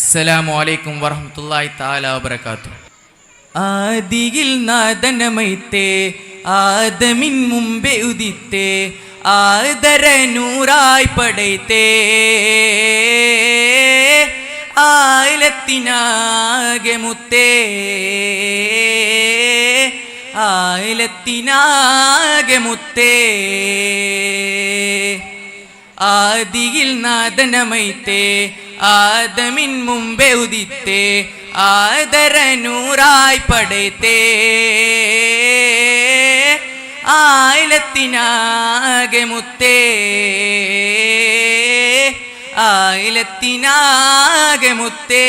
അസ്സലാമു അലൈക്കും വറഹ്മത്തുള്ളാഹി തആല വബറകാതുഹു. ആദിയിൽ നാദനമൈത്തേ ആദമിൻ മുമ്പേ ഉദിത്തേ ആദര നൂറായി പടൈത്തേ ആയിലത്തിനാകെ മുത്തേ ആയിലത്തിനാകെ മുത്തേ. ആദിയിൽ നാദനമൈത്തേ ആദമിൻ മുമ്പേ ഉദിത്തേ ആദര നൂറായി പടൈത്തേ ആയിലത്തിനാകെ മുത്തേ ആയിലത്തിനാകെ മുത്തേ.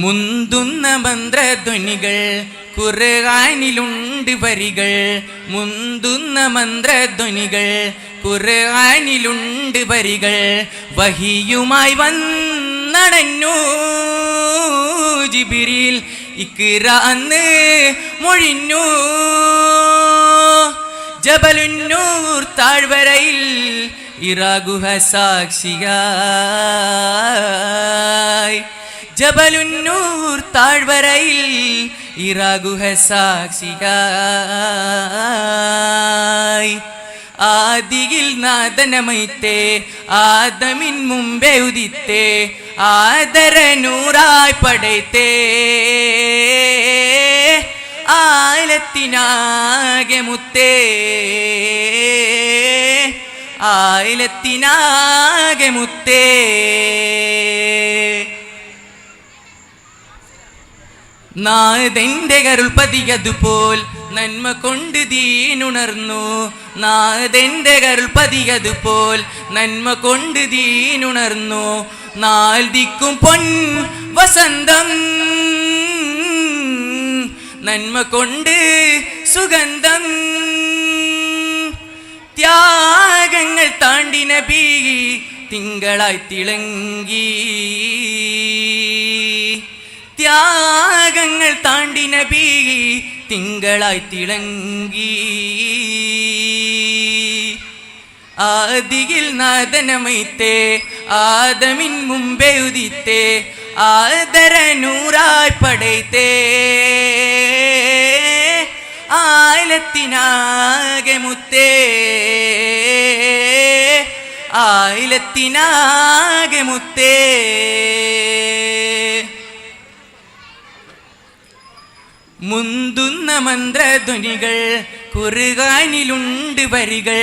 മുന്തുന്ന മന്ത്രധ്വനികൾ ഖുർആനിലുണ്ട് വരികൾ, മുന്തുന്ന മന്ത്രധ്വനികൾ ഖുർആനിലുണ്ട് വരികൾ. വഹിയുമായി വന്നടഞ്ഞു ജിബ്രീൽ ഇഖ്റാന്ന് മൊഴിഞ്ഞു. ജബലുന്നൂർ താഴ്വരയിൽ ഇറാ ഗുഹ സാക്ഷിയായി, ജബലുന്നൂർ താഴ്വരയിൽ ഇറാ ഗുഹ സാക്ഷിയായി. ആദിയിൽ നാദനമൈത്തേ ആദമിൻ മുമ്പേ ഉദിത്തേ ആദര നൂറായി പടൈത്തേ ആയിലത്തിനാകെ മുത്തേ ആയിലത്തിനാകെ മുത്തേ. നാഥന്റെ കരുൾ പതിയതുപോൽ നന്മ കൊണ്ട് ദീനുണർന്നു, നാഥന്റെ കരുൾ പതിയതുപോൽ നന്മ കൊണ്ട് ദീനുണർന്നു. നാൽദിക്കും പൊൻ വസന്തം നന്മ കൊണ്ട് സുഗന്ധം. ത്യാഗങ്ങൾ താണ്ടി നബി തിങ്കളായി തിളങ്ങി, ത്യാഗങ്ങൾ താണ്ടി നബി തിങ്കളായി തിളങ്ങി. ആദിയിൽ നാദനമൈത്തേ ആദമിൻ മുമ്പേ ഉദിത്തേ ആദര നൂറായി പടൈത്തേ ആയിലത്തിനാകെ മുത്തേ ആയിലത്തിനാകെ മുത്തേ. മുന്തുന്ന മന്ത്രധ്വനികൾ ഖുർആനിലുണ്ട് വരികൾ,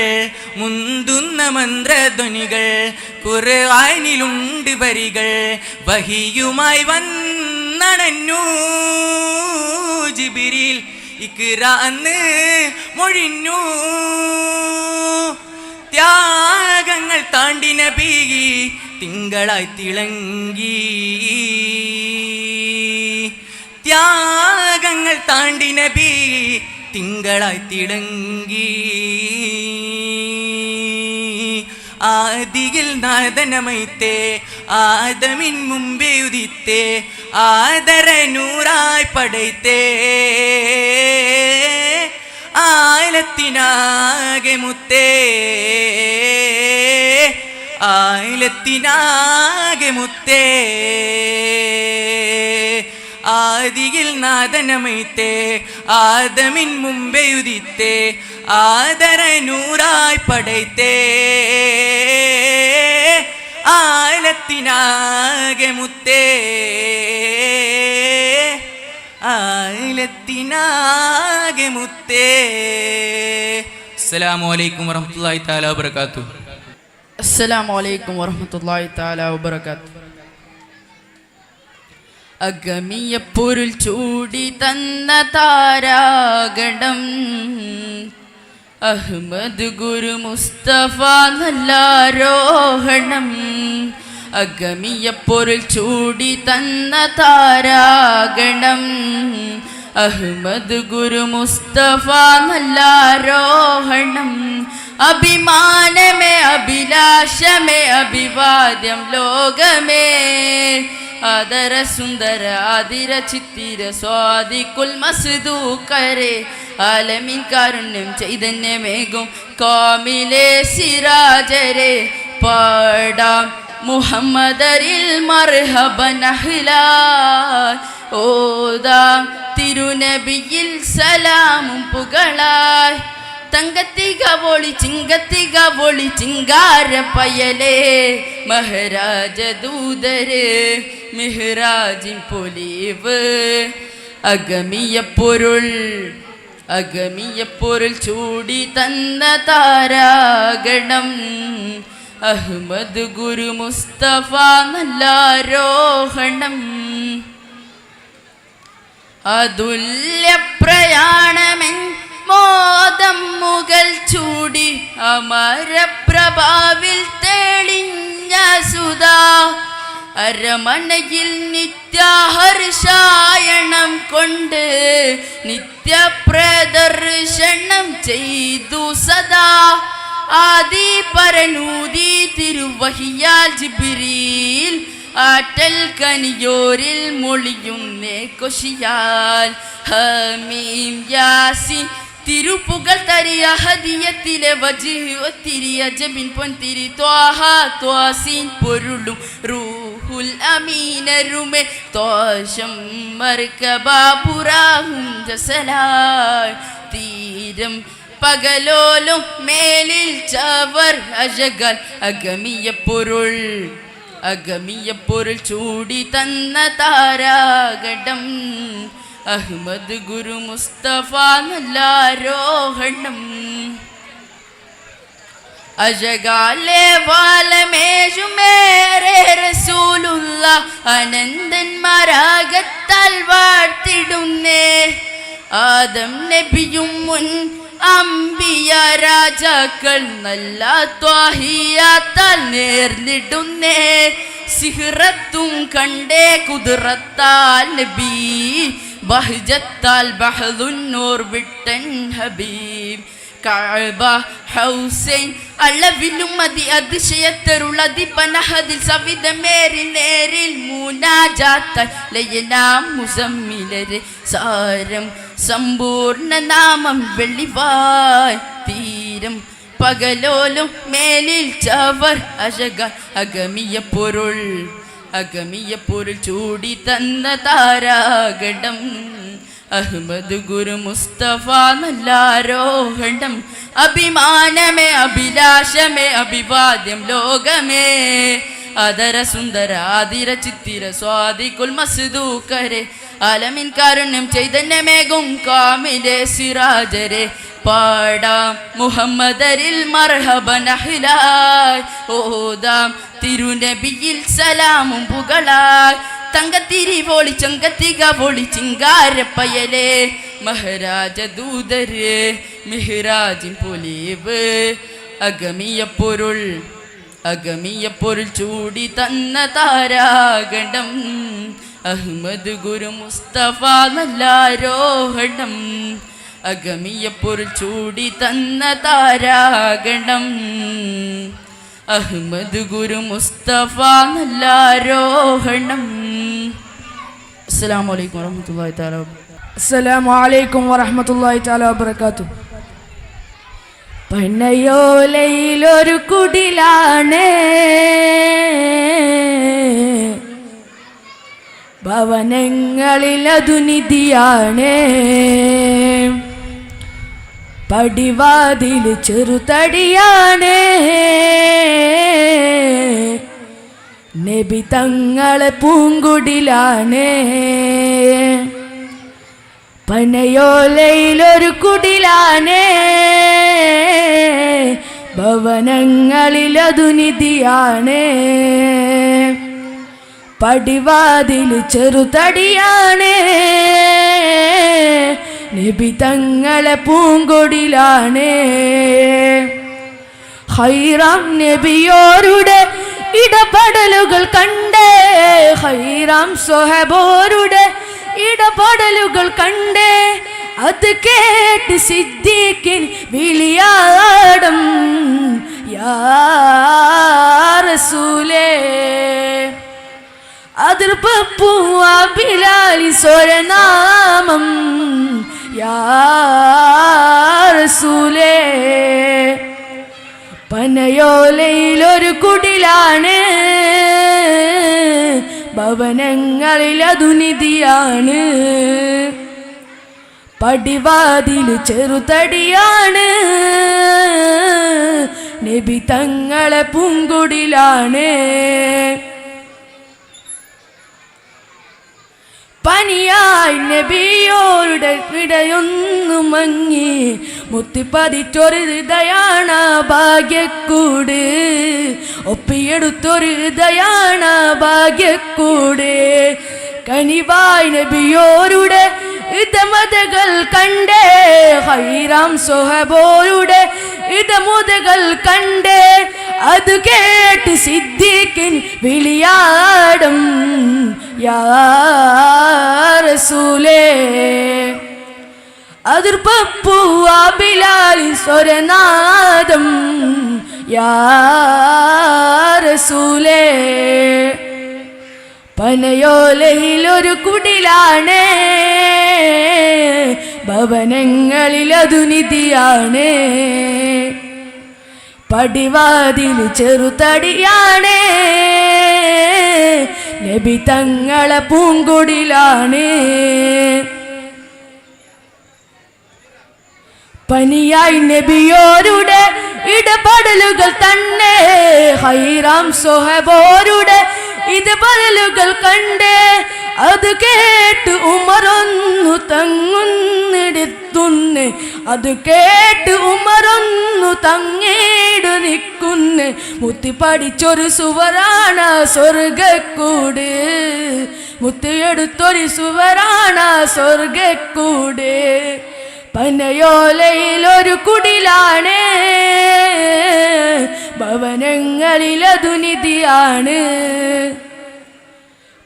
മുന്തുന്ന മന്ത്രധ്വനികൾ ഖുർആനിലുണ്ട് വരികൾ. വഹിയുമായി വന്നടഞ്ഞു ജിബ്രീൽ ഇഖ്റാന്ന് മൊഴിഞ്ഞു. ത്യാഗങ്ങൾ താണ്ടി നബി തിങ്കളായി തിളങ്ങി, ത്യാഗങ്ങൾ താണ്ടി നബി തിങ്കളായി തിളങ്ങി. ആദിയിൽ നാദനമൈത്തേ ആദമിൻ മുമ്പേ ഉദിത്തേ ആദര നൂറായി പടൈത്തേ ആയിലത്തിനാകെ മുത്തേ ആയിലത്തിനാകെ മുത്തേ. ആദിയിൽ നാദനമൈത്തേ ആദമിൻ മുമ്പേ ഉദിത്തേ ആദര നൂറായി പടൈത്തേ ആയിലത്തിനാകെ മുത്തേ ആയിലത്തിനാകെ മുത്തേ. അസ്സലാമു അലൈക്കും വറഹ്മത്തുള്ളാഹി തആല വബറകാതുഹു. അസ്സലാമു അലൈക്കും വറഹ്മത്തുള്ളാഹി തആല വബറകാതുഹു. അഗമിയപ്പൊരുൾ ചൂടി തന്ന താരാഗണം അഹ്മദ് ഗുരു മുസ്തഫ നല്ലാരോഹണം. അഗമിയപ്പൊരുൾ ചൂടി തന്ന താരാഗണം അഹ്മദ് ഗുരു മുസ്തഫ നല്ലാരോഹണം. അഭിമാനമേ അഭിലാഷമേ അഭിവാദ്യം ലോകമേ ആദര സുന്ദര ആതിര ചിത്തിര സ്വാദിക്കുൽ മസ്ദൂക്കരെ ആലമീൻ കാരുണ്യം ചൈതന്യമേകും കാമിലെ സിരാജരെ പാടാം മുഹമ്മദരിൽ മർഹബൻ അഹ്ലാൻ ഓതാം തിരുനബിയിൽ സലാമും പുകളായി തങ്കത്തിക ഒളി ചിങ്കത്തിക ഒളി ചിങ്കാര പയലേ മഹാരാജ ദൂതര് മിഹ്റാജിൻ പൊലിവ് അഗമിയ പൊരുൾ ചൂടി തന്ന താരാഗണം അഹ്മദ് ഗുരു മുസ്തഫ നല്ലാരോഹണം അതുല്യ പ്രയാണമെൻ മോദം മുകൾ ചൂടി അമരപ്രഭാവിൽ തെളിഞ്ഞ സുധാ അരമനയിൽ നിത്യഹർഷായണം കൊണ്ട് നിത്യപ്രദർശനം ചെയ്തു സദാ ആദി പരനൂതി തിരുവഹിയാൽ ജിബ്രീൽ ആറ്റൽ കനിയോരിൽ മൊളിയുന്നേ കൊശിയാൽ ഹമീം യാസീൻ തിരുപ്പുകൾ തരിയ ഹദിയത്തിലെ വജ്ഹ് ഒത്തിരി അജബിൻ പൊൻതിരി ത്വാഹ ത്വാസീൻ പൊരുളും റൂഹുൽ അമീനരുമെ ത്വാശം മർക്കബാപുറാഹും ജസലായ് തീരം പകലോലും മേലിൽ ചവർ അഴകാൽ അഗമിയ പൊരുൾ ചൂടി തന്ന താരാഗടം അഹ്മദ് ഗുരു മുസ്തഫ നല്ലാരോഹണം അജകാലെ വാലമേജുമേരെ റസൂലുള്ള അനന്തന്മാരാകത്താൽ വാഴ്ത്തിടുന്നേ ആദം നബിയും മുൻ അമ്പിയ രാജാക്കൾ നല്ല ത്വാഹിയാത്താൽ നേർന്നിടുന്നേ സിഹ്റത്തും കണ്ടേ കുതിറത്താൽ നബി ബഹ്ജത്താൽ ബഹ്ലുന്നൂർ വിട്ടൻ ഹബീബ് കഅബ ഹൗസൈൻ അളവിലും അതിശയത്തരുളതി പനഹദിൽ സവിധമേറിൽ നേരിൽ മൂനാജാത്താൽ ലയനാം മുസമ്മിലരെ സാരം സമ്പൂർണ്ണ നാമം വെള്ളിവായ് തീരം പകലോലും മേലിൽ ചവർ അഴക അഗമിയ പൊരുൾ ചൂടി തന്ന താരാഗടം അഹ്മദ് ഗുരു മുസ്തഫ നല്ലാരോഹണം അഭിമാനമേ അഭിലാഷമേ അഭിവാദ്യം ലോകമേ ആദര സുന്ദര ആതിര ചിത്തിര സ്വാദിക്കുൽ മസ്ദൂക്കരെ ആലമിൻ കാരുണ്യം ചൈതന്യമേകും കാമിലെ സിറാജരെ പാടാം മുഹമ്മദരിൽ മർഹബൻ അഹ്ലായ് ഓതാം തിരുനബിയിൽ സലാമും പുകളായ് തങ്കത്തിരി പൊളി ചങ്കത്തിക പൊളി ചിങ്കാരപ്പയലേ മഹാരാജ ദൂതര് മിഹ്റാജിൻ പൊലിവ് അഗമിയ പൊരുൾ ചൂടി തന്ന താരാഗണം അഹ്മദ് ഗുരു മുസ്തഫ നല്ലാരോഹണം അഗമിയ പൊരുൾ ചൂടി തന്ന താരാഗണം അഹ്മദ് ഗുരു മുസ്തഫ നല്ലാരോഹണം. അസ്സലാമു അലൈക്കും വറഹ്മത്തുള്ളാഹി തആല. അസ്സലാമു അലൈക്കും വറഹ്മത്തുള്ളാഹി തആല വബറകാതുഹു. പനയോലയിലൊരു കുടിലാണ് ഭവനങ്ങളിലതു നിധിയാണ് പടിവാതിൽ ചെറുതടിയാണ് നബി തങ്ങളെ പൂങ്കുടിലാണ് പനയോലയിലൊരു കുടിലാണ് ഭവനങ്ങളിലതു നിധിയാണ് പടിവാതിൽ ചെറുതടിയാണ് നബി തങ്ങളെ പൂങ്കൊടിലാണ് ഹൈറാം നബിയോരുടെ ഇടപെടലുകൾ കണ്ടേ ഹൈറാം സ്വഹബോരുടെ ഇടപെടലുകൾ കണ്ടേ അത് കേട്ട് സിദ്ദീഖിൻ വിളിയാടം യാ റസൂലേ അതിർപ്പൂവ ബിലാലി സ്വരനാമം യാ റസൂലേ. പനയോലയിലൊരു കുടിലാണ്, ഭവനങ്ങളിൽ അതു നിധിയാണ്. പടിവാതിൽ ചെറുതടിയാണ്, നബി തങ്ങളെ പൂങ്കുടിലാണ്. പനിയായി നബിയോരുടെ ഇടയൊന്നു മങ്ങി, മുത്തിപ്പതിച്ചൊരു ഹൃദയാണ് ഭാഗ്യക്കൂട്. ഒപ്പിയെടുത്തൊരു ഹൃദയാണ് ഭാഗ്യക്കൂട്. കനിവായി നബിയോരുടെ ഇതമതകൾ കണ്ടേ, ഹൈറാം സ്വഹബോരുടെ ഇതമുതകൾ കണ്ടേ. അത് കേട്ട് സിദ്ദീഖിൻ വിളിയാടും യാ റസൂലേ. അതിർപ്പൂവ ബിലാലി സ്വരനാദം യാ റസൂലേ. പനയോലയിലൊരു കുടിലാണ്, ഭവനങ്ങളിൽ അതു നിധിയാണ്. പടിവാതിൽ ചെറുതടിയാണ്, നബി തങ്ങളെ പൂങ്കുടിലാണ്. പനിയായി നബിയോരുടെ ഇടപെടലുകൾ തന്നെ, ഹൈറാം സ്വഹബോരുടെ ഇടപെടലുകൾ കണ്ടേ. അത് കേട്ട് ഉമറൊന്നു തങ്ങുന്നിടത്തുന്ന്, അത് കേട്ട് ഉമറൊന്നു തങ്ങീട് നിൽക്കുന്ന്. മുത്തി പഠിച്ചൊരു സുവരാണ് സ്വർഗക്കൂട്, മുത്തിയെടുത്തൊരു സുവരാണ് സ്വർഗക്കൂട്. പനയോലയിലൊരു കുടിലാണ്, ഭവനങ്ങളിൽ അതു നിധിയാണ്.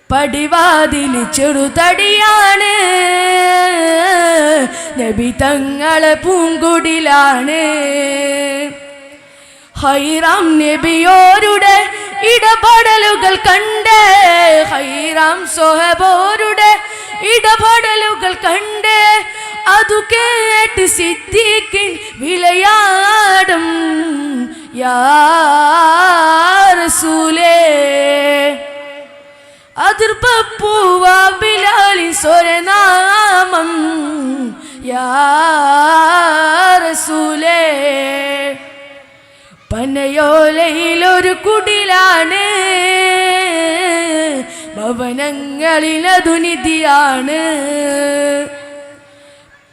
പടിവാതിൽ ചെറുതടിയാണ്, നബി തങ്ങളെ പൂങ്കുടിലാണ്. ഹൈറാം നബിയോരുടെ ഇടപെടലുകൾ കണ്ടേ, ഹൈറാം സ്വഹബോരുടെ ഇടപെടലുകൾ കണ്ടേ. അതു കേട്ട് സിദ്ദീഖിൻ വിളയാടും യാ റസൂലേ. അതിർപ്പൂവ ബിലാലി സ്വരനാമം യാ റസൂലേ. പനയോലയിലൊരു കുടിലാണ്, ഭവനങ്ങളിൽ അതു നിധിയാണ്.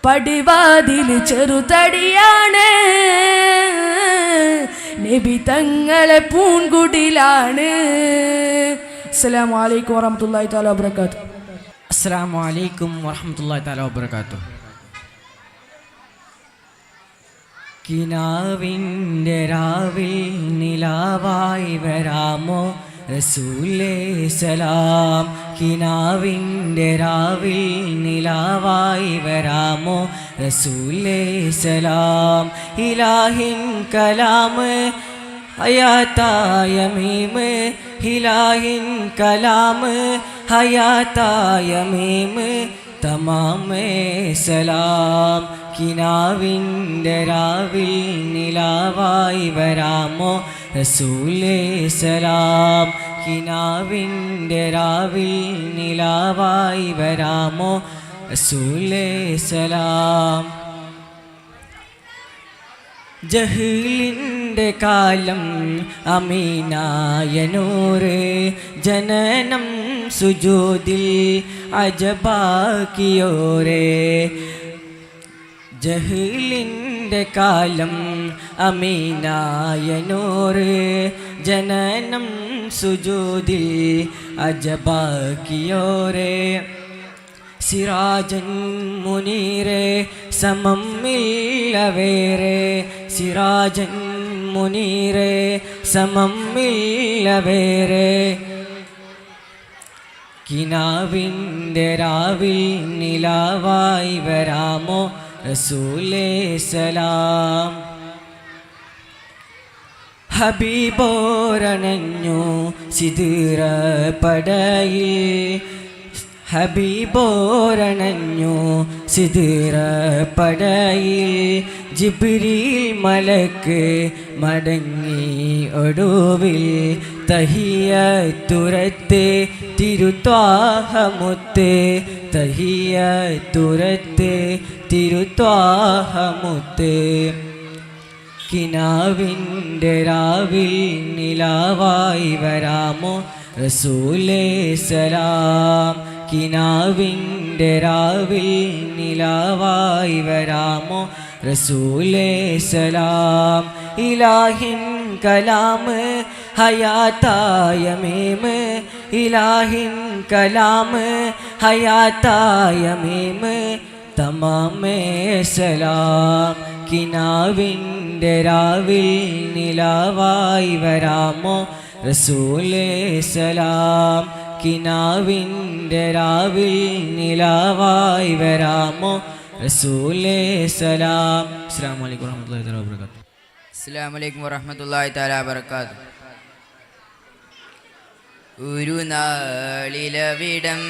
പടിവാതിൽ ചെറുതടിയാണ്, നബി തങ്ങളെ പൂങ്കുടിലാണ്. അസ്സലാമു അലൈക്കും വറഹ്മത്തുള്ളാഹി തആല വബറകാതുഹു. അസ്സലാമു അലൈക്കും വറഹ്മത്തുള്ളാഹി തആല വബറകാതുഹു. കിനാവിൻ്റെ രാവിൽ നിലാവായി വരാമോ റസൂലേ സലാം. കിനാവിൻ്റെ രാവിൽ നിലാവായി വരാമോ റസൂലേ സലാം. ഇലാഹിൻ കലാമ് ഹയാത്തായ മീമ്, ഇലാഹിൻ കലാമ് ഹയാത്തായ മീമ്, തമാമേ സലാം. കിനാവിൻ്റെ രാവിൽ നിലാവായി വരാമോ റസൂലേ സലാം. കിനാവിൻ്റെ രാവിൽ നിലാവായി വരാമോ റസൂലേ സലാം. ജഹ്ലിൻ്റെ കാലം അമീനായ നൂറ്, ജനനം സുജൂദിൽ അജബാക്കിയോരേ. ജഹ്ലിൻ്റെ കാലം അമീനായ നൂറ്, ജനനം സുജൂദിൽ അജബാക്കിയോരേ. സിറാജൻ മുനീറെ സമമ്മില്ല വേറെ, സിറാജൻ മുനീറെ സമമ്മില്ല വേറെ. കിനാവിൻ്റെ രാവിൽ നിലാവായി വരാമോ റസൂലേ സലാം. ഹബീബോരണഞ്ഞു സിദിറ പടയിൽ ഹബീബോരണഞ്ഞു സിദിറ പടയിൽ ജിബ്രീൽ മലക്ക് മടങ്ങി ഒടുവിൽ തഹിയത്തുരത്ത് തിരുത്വാഹമുത്ത് തഹിയത്തുരത്ത് തിരുത്വാഹമുത്ത് കിനാവിൻ്റെ രാവിൽ നിലാവായി വരാമോ റസൂലേ സലാം കിനാവിൻ്റെ രാവിൽ നിലാവായി വരാമോ റസൂലേ സലാം ഇലാഹിൻ കലാമ് ഹയാത്തായ മേമ് ഇലാഹിൻ കലാമ് ഹയാത്തായ മേമ് തമാമേ സലാം കിനാവിൻ്റെ രാവിൽ നിലാവായി വരാമോ റസൂലേ സലാം കിനാവിൻ്റെ രാവിൽ നിലാവായി വരാമോ റസൂലേ സലാം. അസ്സലാമു അലൈക്കും വറഹ്മത്തുള്ളാഹി തആല വബറകാതുഹു. അസ്സലാമു അലൈക്കും വറഹ്മത്തുള്ളാഹി തആല വബറകാതുഹു. ഒരു നാളിലവിടം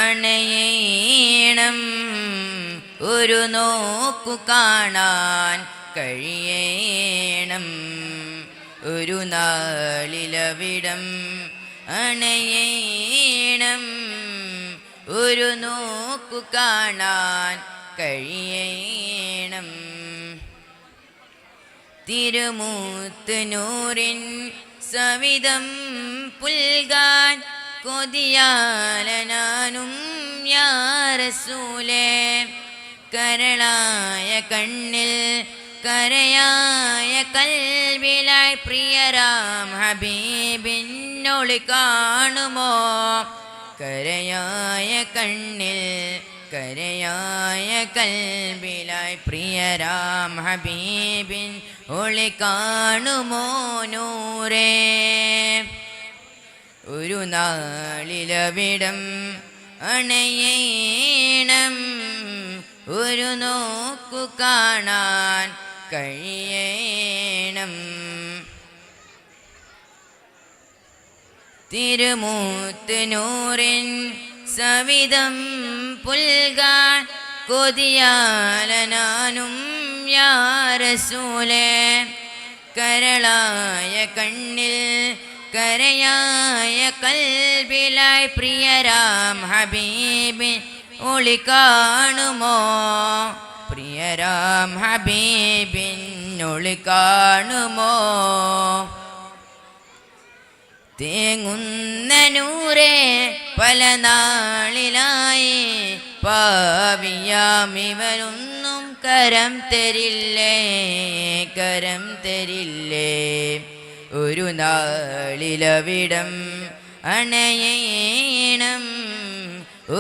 അണയേണം ഒരു നോക്കു കാണാൻ കഴിയേണം ഒരു നാളിലവിടം അണയേണം ഒരു നോക്കു കാണാൻ കഴിയേണം തിരുമൂത്ത് നൂറിൻ സവിധം പുൽകാൻ കൊതിയാലനാനും യാ റസൂലേ കരളായ കണ്ണിൽ കരയായ കൽവിലായി പ്രിയരാം ഹബീബിനൊളി കാണുമോ കരയായ കണ്ണിൽ കരയായ കൽവിലായി പ്രിയരാം ഹബീബിൻ ഒളി കാണുമോ നൂറേ ഒരു നാളിലവിടം അണയേണം ഒരു നോക്കു കാണാൻ കഴിയേണം തിരുമൂത്ത് നൂറിൻ സവിധം പുൽകാൻ കൊതിയാലനാനും യാ റസൂലേ കരളായ കണ്ണിൽ കരയായ കൽബിലായി പ്രിയരാം ഹബീബിൻ ഒളി കാണുമോ പ്രിയരാം ഹബീബിൻ ഒളി കാണുമോ തേങ്ങുന്ന നൂറേ പല നാളിലായി പാവിയാമിവരൊന്നും കരം തരില്ലേ കരം തരില്ലേ ഒരു നാളിലവിടം അണയേണം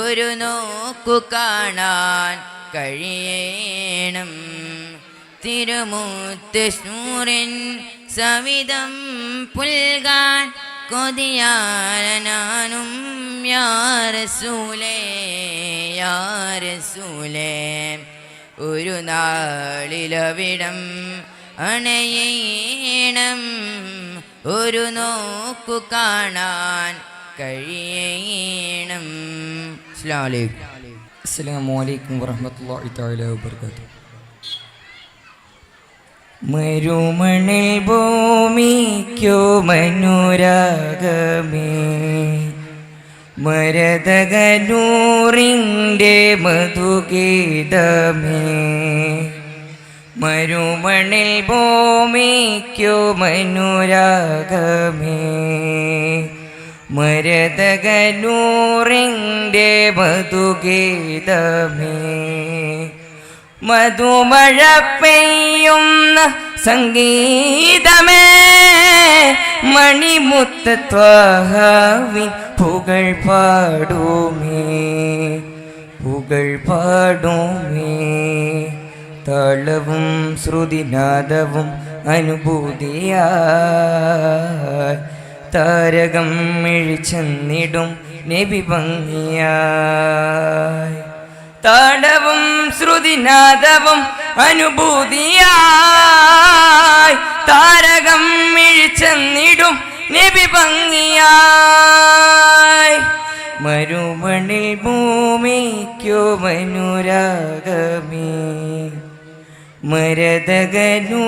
ഒരു നോക്കു കാണാൻ കഴിയേണം തിരുമൂത്ത് നൂറിൻ സവിധം പുൽകാൻ കൊതിയാലനാനും യാ റസൂലേ യാ റസൂലേ ഒരു നാളിലവിടം അണയേണം ഒരു നോക്കു കാണാൻ കഴിയേണം. അസ്സലാമു അലൈക്കും വറഹ്മത്തുള്ളാഹി തആല വബറകാതുഹു. മരുമണിൽ ഭൂമിക്കോ മനുരാഗമേ മരതകനൂറിൻ്റെ മധുഗീതമേ മരുമണിൽ ഭൂമിക്കോ മനുരാഗമേ മരതകനൂറിൻ്റെ മധുഗീതമേ മധുമഴ പെയ്യുന്ന സംഗീതമേ മണിമുത്ത് ത്വാഹാവിൻ പുകൾ പാടുമേ പുകൾ പാടുമേ താളവും ശ്രുതിനാദവും അനുഭൂതിയായി താരകം മിഴിച്ചെന്നിടും നബി ഭംഗിയായി താളവും ശ്രുതിനാദവും അനുഭൂതിയായി താരകം മിഴിച്ചെന്നിടും നബി ഭംഗിയായി മരുമണിൽ ഭൂമിക്കു മനുരാഗമേ മരതകനൂറിൻ്റെ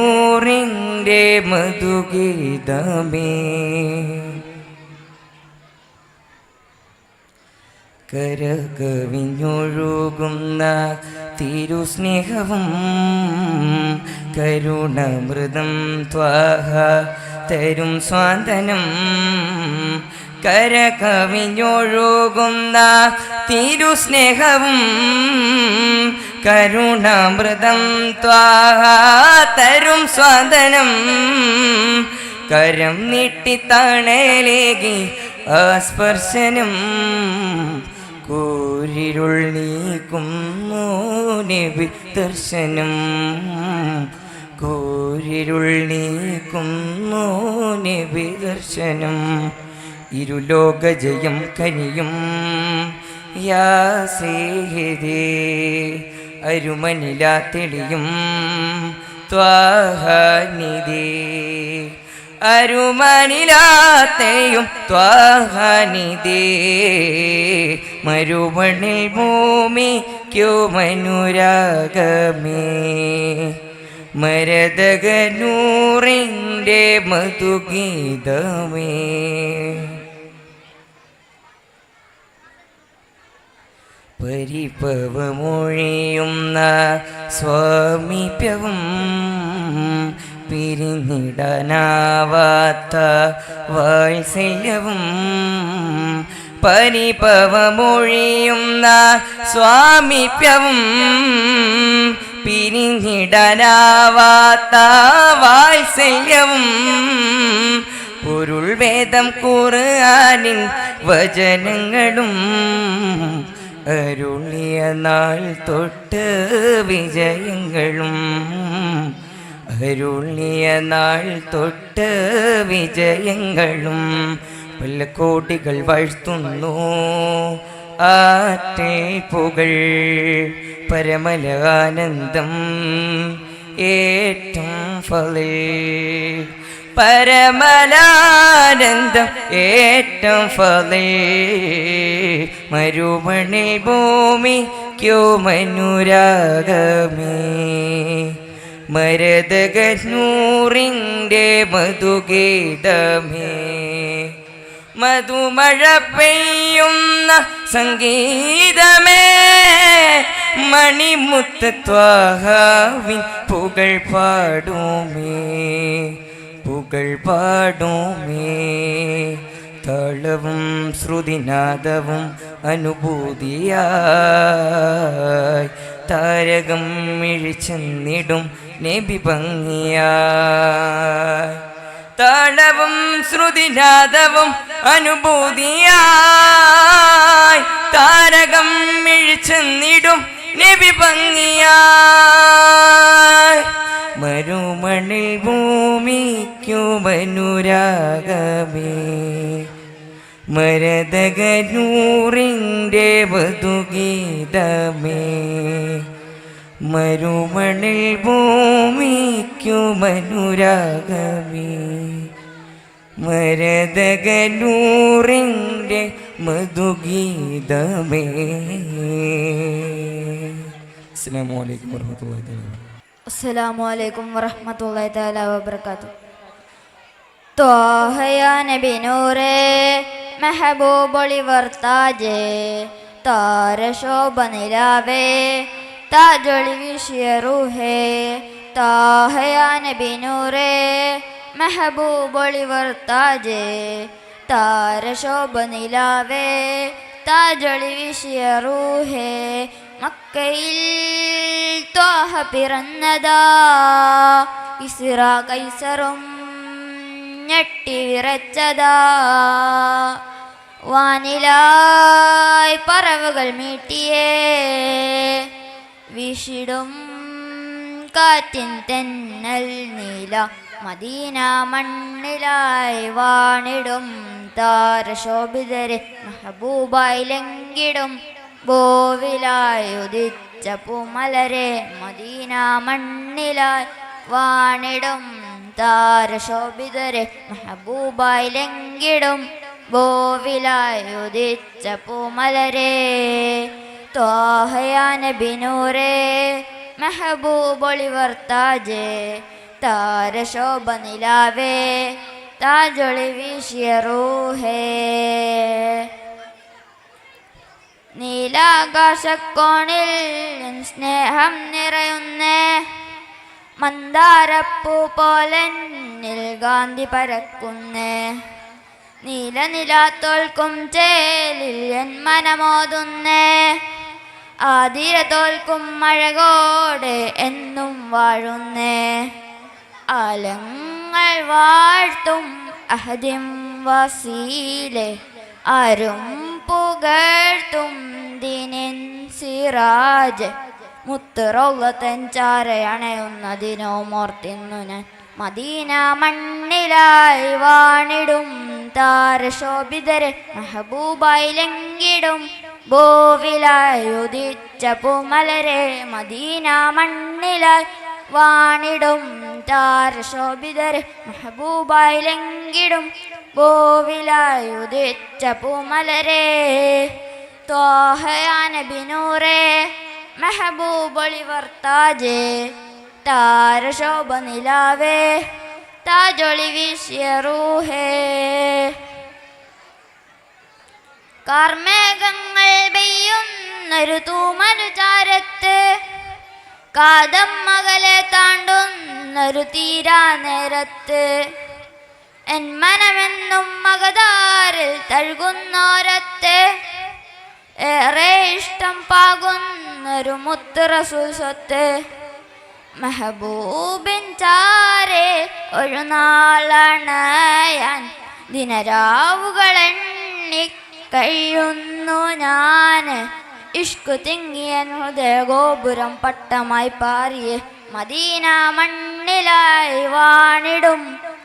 മധുഗീതമേ കരകവിഞ്ഞൊഴുകുന്ന തിരുസ്നേഹവും കരുണമൃതം ത്വാഹ തരും സ്വാന്തനം കരകവിഞ്ഞൊഴുകുന്ന തിരുസ്നേഹവും കരുണാമൃതം ത്വാഹ തരും സ്വാന്തനം കരം നീട്ടിത്തണലേകി ആസ്പർശനം കൂരിരുൾ നീക്കുന്നു നബി ദർശനം കൂരിരുൾ നീക്കുന്നു നബി ദർശനം ഇരുലോക ജയം കനിയും യാ സേഹിദേ അരുമനിലാ തെളിയും ത്വാഹാനിദേ അരുമനിലാത്തെയും ത്വാഹാനിദേ മരുമണിൽ ഭൂമിക്കു മനുരാഗമേ മരതകനൂറിൻ്റെ മധുഗീതമേ പരിഭവമൊഴിയുന്ന സ്വാമീപ്യവും പിരിഞ്ഞിടാനാവാത്ത വാത്സല്യവും പരിഭവമൊഴിയുന്ന സ്വാമീപ്യവും പിരിഞ്ഞിടാനാവാത്ത വാത്സല്യവും പൊരുൾ വേദം ഖുർആനിൻ വചനങ്ങളും അരുളിയ നാൾ തൊട്ട് വിജയങ്ങളും അരുളിയ നാൾ തൊട്ട് വിജയങ്ങളും പല കോടികൾ വാഴ്ത്തുന്നു ആറ്റൽ പുകൾ പരമല ആനന്ദം ഏറ്റം ഫലേ പരമലാനന്ദം ഏറ്റം ഫലേ മരുമണിൽ ഭൂമിക്കു മനുരാഗമേ മരതകനൂറിൻ്റെ മധുഗീതമേ മധുമഴ പെയ്യുന്ന സംഗീതമേ മണിമുത്ത് ത്വാഹാവിൻ പുകൾ പാടുമേ പുകൾ പാടുമേ താളവും ശ്രുതിനാദവും അനുഭൂതിയായി താരകം മിഴിച്ചെന്നിടും നബി ഭംഗിയായി താളവും ശ്രുതിനാദവും അനുഭൂതിയായി താരകം മിഴിച്ചെന്നിടും നബി ഭംഗിയായി മരുമണിൽ ഭൂമിക്കു മനുരാഗമേ മരതകനൂറിൻ്റെ മധുഗീതമേ മരുമണിൽ ഭൂമിക്കു മനുരാഗമേ മരതകനൂറിൻ്റെ മധുഗീതമേ. അസ്സലാമു അലൈക്കും വറഹ്മത്തുള്ളാഹി തആല. അസ്സലാമു അലൈക്കും വറഹ്മത്തുള്ളാഹി തആല വബറകാതുഹു. ത്വാഹയാ നബി നൂറേ മെഹബൂബൊളിവർ താജേ താരശോഭ നിലാവേ താജൊളി വീശിയ റൂഹേ താഹയാ നബി നൂറേ മെഹബൂബൊളിവർ താജേ താരശോഭ നിലാവേ താജൊളി വീശിയ റൂഹേ മക്കയിൽ ത്വാഹ പിറന്നതാ ഇസ്ര കൈസറും ഞെട്ടി വിറച്ചതാ വാനിലായി പറവകൾ മീട്ടിയേ വീശിടും കാറ്റിൻ തെന്നൽ നീല മദീന മണ്ണിലായി വാണിടും താരശോഭിതരെ മെഹബൂബായി ലംഘിടും ഭൂവിലായി ഉദിച്ച പൂമലരെ മദീന മണ്ണിലായി വാണിടും താരശോഭിതരെ മെഹബൂബായി ലംഘിടും ഭൂവിലായി ഉദിച്ച പൂമലരെ ത്വാഹയാ നബി നൂറേ മെഹബൂബൊളിവർ താജേ താരശോഭ നിലാവേ താജൊളി വീശിയ റൂഹേ നീലാകാശക്കോണിൽ സ്നേഹം നിറയുന്നേ മന്ദാരപ്പൂ പോലെന്നിൽ ഗാന്ധി പരക്കുന്നേ നീലനിലാത്തോൽക്കും ചേലിൽ എൻ മനമോതുന്നേ ആതിര തോൽക്കും മഴകോടെ എന്നും വാഴുന്നേ ആലങ്ങൾ വാഴ്ത്തും അഹദിം വസീലെ ആരും പുകഴ്ത്തും ദിനിൻ സിറാജ് മുത്തുറോളത്തൻ ചാരയണയുന്നതിനോ മോർത്തിന്നു ഞാൻ മദീന മണ്ണിലായി വാണിടും താരശോഭിതരെ മെഹബൂബായി ലംഘിടും ഭൂവിലായി ഉദിച്ച പൂമലരെ മദീന മണ്ണിലായി വാണിടും താരശോഭിതരെ മെഹബൂബായി ലംഘിടും ഭൂവിലായി ഉദിച്ച പൂമലരെ ത്വാഹയാ നബി നൂറേ മെഹബൂബൊളിവർ താജേ താരശോഭ നിലാവേ താജൊളി വീശിയ റൂഹേ കാർമേഘങ്ങൾ പെയ്യുന്നൊരു തൂമനുചാരത്ത് കാതം മകളെ താണ്ടുന്നൊരു തീരാ നേരത്ത് എൻ മനമെന്നും മകതാരിൽ തഴുകുന്നോരത്ത് ഏറെ ഇഷ്ടം പാകുന്നൊരു മുത്ത് റസൂൽ സ്വത്ത് മെഹബൂബിൻ ചാരെ ഒരു നാളണയാൻ ദിനരാവുകൾ എണ്ണി കഴിയുന്നു ഞാൻ ഇഷ്കു തിങ്ങിയ ഹൃദയ ഗോപുരം പട്ടമായി പാറിയ മദീന മണ്ണിലായി വാണിടും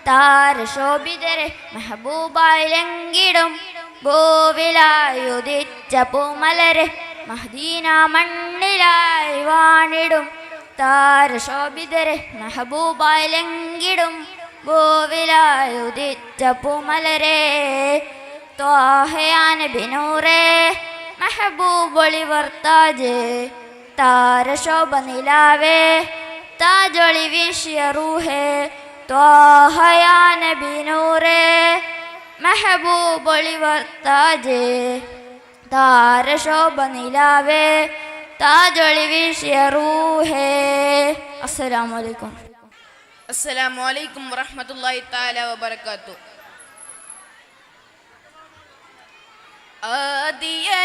താരശോഭിതരെ മെഹബൂബായി ലംഘിടും ഭൂവിലായി ഉദിച്ച പൂമലരെ മദീന മണ്ണിലായി വാണിടും താരശോഭിതരെ മെഹബൂബായി ലംഘിടും ഭൂവിലായി ഉദിച്ച പൂമലരെ ത്വാഹയാ നബി നൂറേ മെഹബൂബൊളിവർ താജേ താരശോഭ നിലാവേ താജൊളി വീശിയ റൂഹേ ത്വാഹയാ നബി നൂറേ മെഹബൂബൊളിവർ താജേ താരശോഭ നിലാവേ താജൊളി വീശിയ റൂഹേ. അസ്സലാമു അലൈക്കും. അസ്സലാമു അലൈക്കും വറഹ്മത്തുള്ളാഹി തആല വബറകാതുഹു.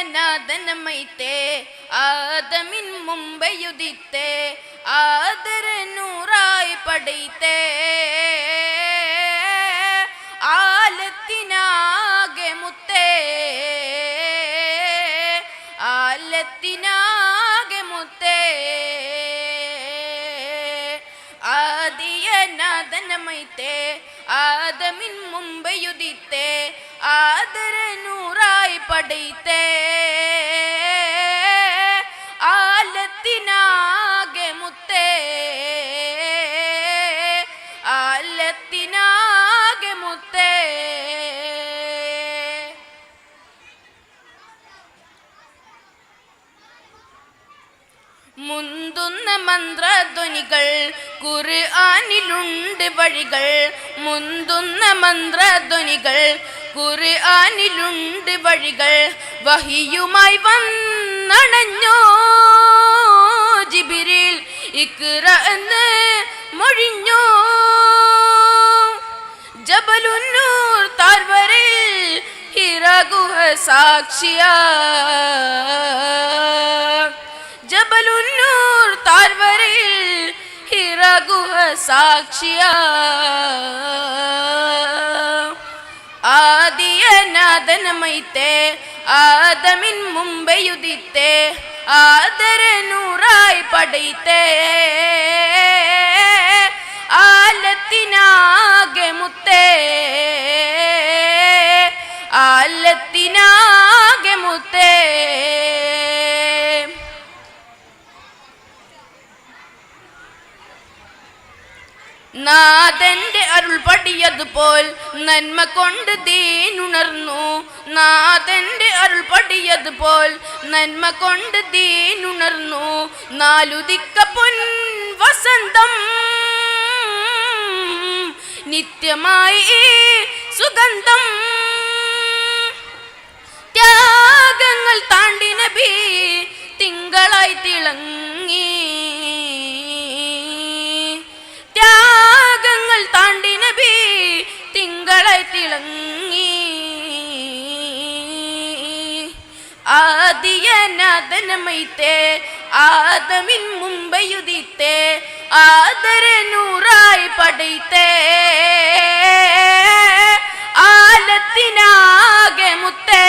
ആദിയനാദനമൈത്തേ ആദമിൻ മുമ്പയുദിത്തേ ആദര നൂറായി പടൈത്തേ ആലത്തിനാകെ മുത്തേ ആലത്തിനാകെ മുത്തേ ആദിയനാദനമൈത്തേ ആദമിൻ മുമ്പയുദിത്തേ ആദര നൂറായി പടൈത്തേ ആലത്തിനാകെ മുത്തേ ആലത്തിനാകെ മുത്തേ മുന്തുന്ന മന്ത്രധ്വനികൾ ഖുർആനിലുണ്ട് വഴികൾ മുന്തുന്ന മന്ത്രധ്വനികൾ ഖുർആനിലുണ്ട് വഴികൾ വഹിയുമായി വന്നണഞ്ഞോ ജിബ്രീൽ ഇഖ്റ എന്ന് മൊഴിഞ്ഞോ ജബലുന്നൂർ താഴ്വരയിൽ ഹിറാ ഗുഹ സാക്ഷിയാ ജബലുന്നൂർ താഴ്വരയിൽ ഹിറാ ഗുഹ സാക്ഷിയാ ആദിയനാദനമൈത്തേ ആദമിൻ മുമ്പയുദിത്തേ ആദര നൂറായി പടൈത്തേ ആലത്തിനാകെ മുത്തേ ആലത്തിനാകെ മുത്തേ നാഥന്റെ അരുൾ പടിയതുപോൽ നന്മ കൊണ്ട് ദീനുണർന്നു. നാഥന്റെ അരുൾ പടിയതുപോൽ നന്മ കൊണ്ട് ദീനുണർന്നു. നാലുദിക്ക പൊൻ വസന്തം നിത്യമായി സുഗന്ധം. ത്യാഗങ്ങൾ താണ്ടി നബി തിങ്കളായി തിളങ്ങി. ത്യാഗങ്ങൾ താണ്ടി നബി തിങ്കളായി തിളങ്ങി. ആദിയനാഥനമൈത്തെ ആദമിൻ മുമ്പയുദിത്തെ ആദരനൂറായി പടൈത്തെ ആലത്തിനാകെ മുത്തേ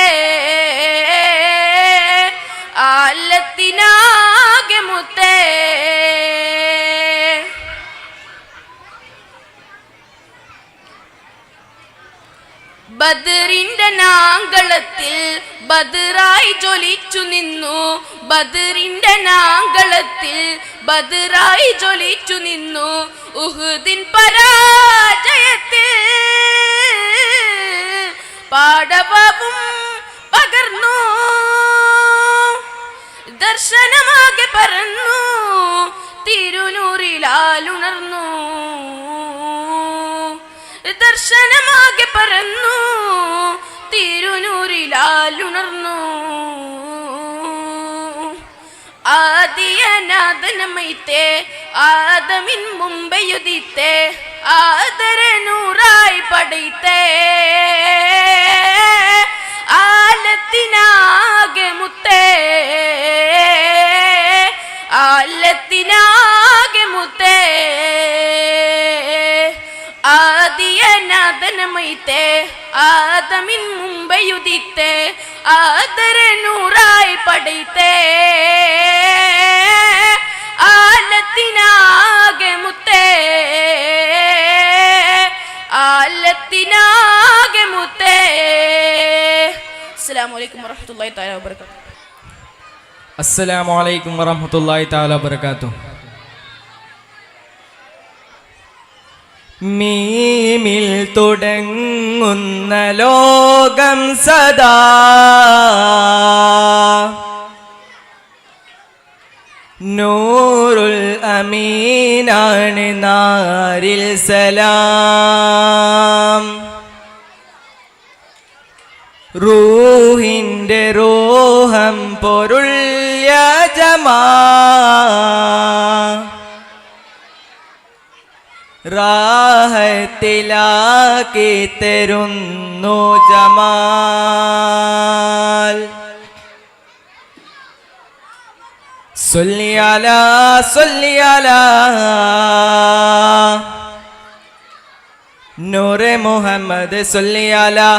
ആലത്തിനാകെ മുത്തേ. ബദറിന്റെ നാങ്കളത്തിൽ ബദറായി ജ്വലിച്ചു നിന്നു. ബദറിന്റെ നാങ്കളത്തിൽ ബദറായി ജ്വലിച്ചു നിന്നു. ഉഹുദിൻ പരാജയത്തിൽ പാടവവും പകർന്നു. ദർശനമാകെ പറന്നു തിരുനൂറിലാലുണർന്നു. ദർശനമാകെ പറന്നു തിരുനൂറിലാലുണർന്നു. ആദിയനാഥനമൈത്തെ ആദമിൻ മുമ്പയുദിത്തെ ആദരനൂറായി പടൈത്തെ ആലത്തിനാകെ മുത്തേ ആലത്തിനാകെ മുത്തേ. ആദിയനാഥനമൈത്തെ ആദമിൻ മുമ്പയുദിത്തെ ആദരനൂറായി പടൈത്തെ ആലത്തിനാകെ മുത്തേ ആലത്തിനാകെ മുത്തേ. അസ്സലാമു അലൈക്കും വറഹ്മത്തുള്ളാഹി തആല വബറകാതുഹു. അസ്സലാമു അലൈക്കും വറഹ്മത്തുള്ളാഹി തആല വബറകാതുഹു. മീമിൽ തുടങ്ങുന്ന ലോകം സദാ നൂറുൽ അമീനാണ് നാരിൽ സലാം. റൂഹിൻ്റെ റോഹം പൊരുൾ യജമാ റാഹത്തിലാക്കി തരുന്നു ജമാൽ. സല്ലി അലാ സല്ലി അലാ നൂറെ മുഹമ്മദ് സല്ലി അലാ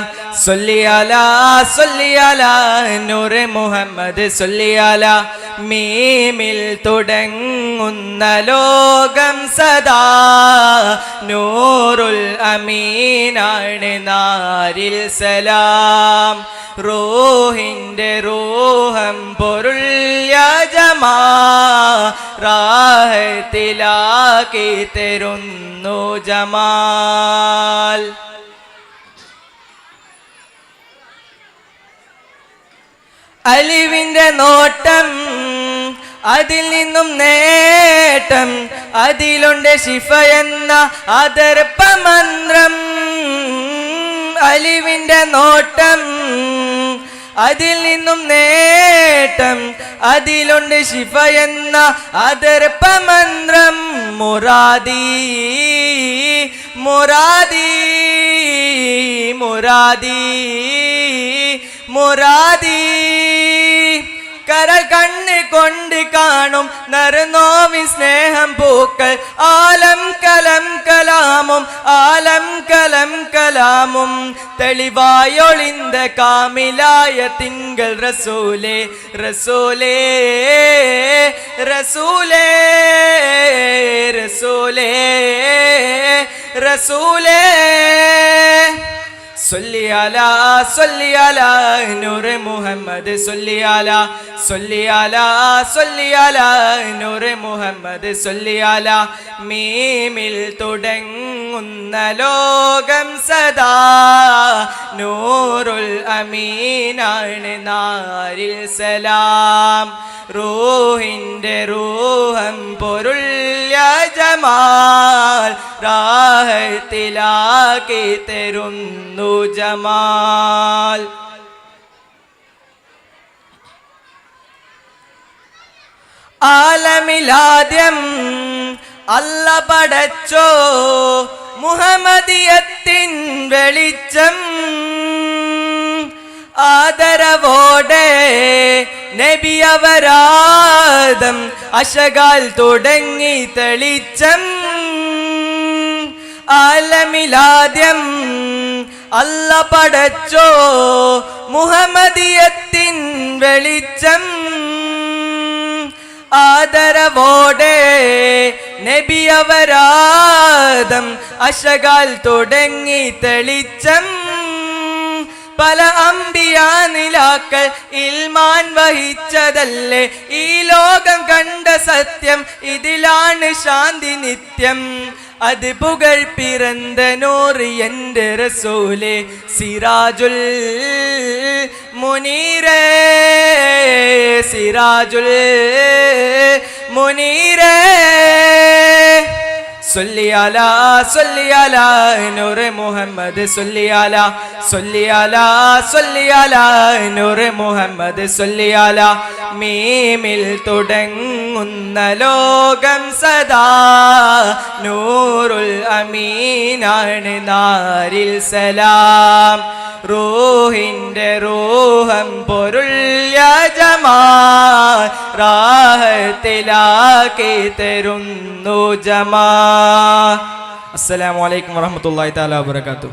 സല്ലി അലാ സല്ലി അലാ നൂറെ മുഹമ്മദ് സല്ലി അലാ. മീമിൽ തുടങ്ങുന്ന ലോകം സദാ നൂറുൽ അമീനാണ് നാരിൽ സലാം. റൂഹിൻ്റെ റൂഹം പൊരുൾ യജമാ റാഹത്തിലാക്കി തരുന്നു ജമാൽ. അലിവിൻ്റെ നോട്ടം അതിൽ നിന്നും നേട്ടം അതിലുണ്ട് ശിഫ എന്ന അതർപ്പ മന്ത്രം. അലിവിൻ്റെ നോട്ടം അതിൽ നിന്നും നേട്ടം അതിലുണ്ട് ശിഫ എന്ന അതർപ്പ മന്ത്രം. മുറാദി മുറാദി മുറാദി മുറാദി കരൾ കണ്ണ് കൊണ്ട് കാണും നറുനോവിൻ സ്നേഹം പൂക്കൾ. ആലം കലം കലാമും ആലം കലം കലാമും തെളിവായൊളിந்த കാമിലായ തിങ്കൾ റസൂലേ റസൂലേ റസൂലേ റസൂലേ റസൂലേ. സല്ലി അലാ സല്ലി അലാ നൂറെ മുഹമ്മദ് സല്ലി അലാ സല്ലി അലാ സല്ലി അലാ നൂറെ മുഹമ്മദ് സല്ലി അലാ മീമിൽ തുടങ്ങുന്ന ലോകം സദാ നൂറുൽ അമീനാണ് നാരിൽ സലാം റൂഹിന്റെ റൂഹം പൊരുൾ യാ ജമാൽ റാഹത്തിലാക്കി തരുന്നു ജമാൽ ആലമിലാദ്യം അല്ല പടച്ചോ മുഹമ്മദിയത്തിൻ വെളിച്ചം ആദരവോടെ നബി അവരാദം അശകാൽ തുടങ്ങി തെളിച്ചം ആലമിലാദ്യം അല്ല പടച്ചോ മുഹമ്മദിയത്തിൻ വെളിച്ചം ആദരവോടെ നബി അവരാദം അശകാൽ തുടങ്ങി തെളിച്ചം പല അമ്പിയാ നിലാക്കൾ ഇൽമാൻ വഹിച്ചതല്ലേ ഈ ലോകം കണ്ട സത്യം ഇതിലാണ് ശാന്തി നിത്യം അത് പുകൾ പിറந்த നൂറ് എൻ്റെ റസൂലേ സിറാജുൽ മുനീരേ സിറാജുൽ മുനീരേ സല്ലി അലാ സല്ലി അലാ നൂറെ മുഹമ്മദ് സല്ലി അലാ സല്ലി അലാ സല്ലി അലാ നൂറെ മുഹമ്മദ് സല്ലി അലാ മീമിൽ തുടങ്ങുന്ന ലോകം സദാ നൂറുൽ അമീനാണ് നാരിൽ സലാം റൂഹിന്റെ റൂഹം പൊരുൾ യാ ജമാൽ റാഹത്തിലാക്കി തരുന്നു ജമാൽ. അസ്സലാമു അലൈക്കും വറഹ്മത്തുള്ളാഹി തആല വബറകാതുഹു.